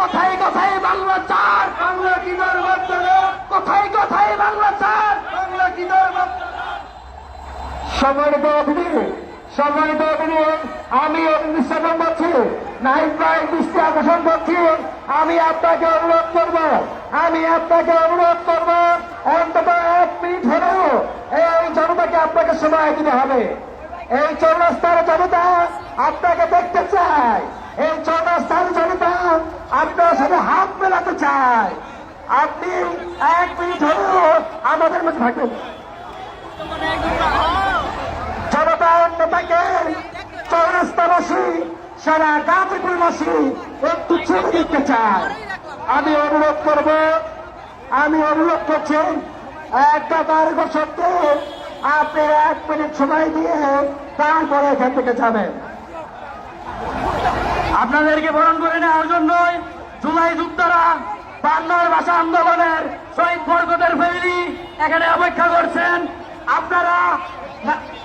কথায় কথায় বাংলা চার, বাংলা কি দরবাচ্চা না, কথায় কথায় বাংলা চার। বাংলা কি দরবাচ্চা না। সম্মানিত অতিথি, সম্মানিত অতিথি, আমি নিঃসরণ করছি, নাহিদ ভাই দৃষ্টি আকর্ষণ করছি। আমি আপনাকে অনুরোধ করব, অন্তত 1 মিনিট হলেও এই জনতাকে আপনাকে সময় দিতে হবে। এই চৌরাস্তার জনতা আপনাকে দেখতে চায়, এই চৌরাস্তার জনতা আপনার সাথে হাত মেলাতে চায়। আপনি 1 মিনিট হলেও আমাদের মধ্যে থাকবেন। জনতার নেতাকে চৌরাস্তাবাসী, সারা গাজীপুরবাসী একটু ছবি দেখতে চায়। আমি অনুরোধ করছি, একটা কার্য সত্ত্বে আপনি 1 মিনিট সময় দিয়ে তারপরে এখান থেকে যাবেন। আপনাদেরকে বরণ করে নেওয়ার জন্যই জুলাই যোদ্ধারা, বাংলার ভাষা আন্দোলনের শহীদ বরকতের ফ্যামিলি এখানে অপেক্ষা করছেন। আপনারা,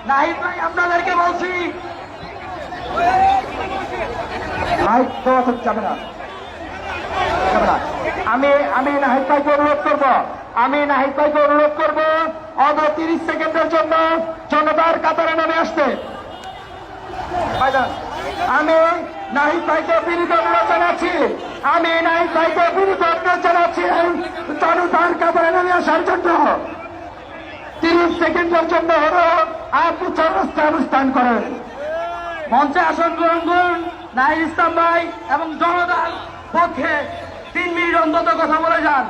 নাহিদ ভাই আপনাদেরকে বলছি, মাইক দেওয়া যাবে না। আমি নাহিদ ভাইকে অনুরোধ করব অত 30 সেকেন্ডের জন্য জনতার কাতারে নেমে আসতে। আমি নাহিদ ভাইকে বিনীত অনুরোধ জানাচ্ছি, জনতার কাতারে নেমে আসার জন্য 30 সেকেন্ডের জন্য হলো আপনি চৌরাস্তায় অবস্থান করেন। মঞ্চে আসন গ্রহণ করুন নাহিদ ইসলাম ভাই এবং জনতার পক্ষে 3 মিনিট অন্তত কথা বলে যান।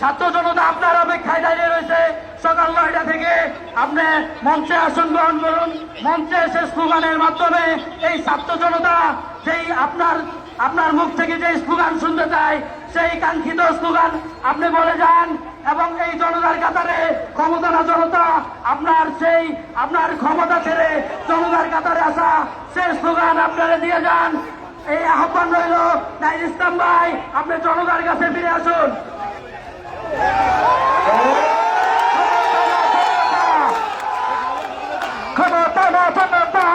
ছাত্র জনতা আপনার অপেক্ষায় দাঁড়িয়ে রয়েছে সকাল 9টা থেকে। আপনি মঞ্চে আসন গ্রহণ করুন। মঞ্চে এসে স্লোগানের মাধ্যমে এই ছাত্র জনতা যেই আপনার মুখ থেকে যে স্লোগান শুনতে চায়, সেই কাঙ্ক্ষিত স্লোগান আপনি বলে যান এবং এই জনতার কাতারে ক্ষমতানা জনতা আপনার ক্ষমতা ছেড়ে জনতার কাতারে আসা সেই স্লোগান আপনারা দিয়ে যান। এই আহ্বান রইল। নাহিদ ইসলাম ভাই, আপনি জনতার কাছে ফিরে আসুন। ক্ষমতা না জনতা,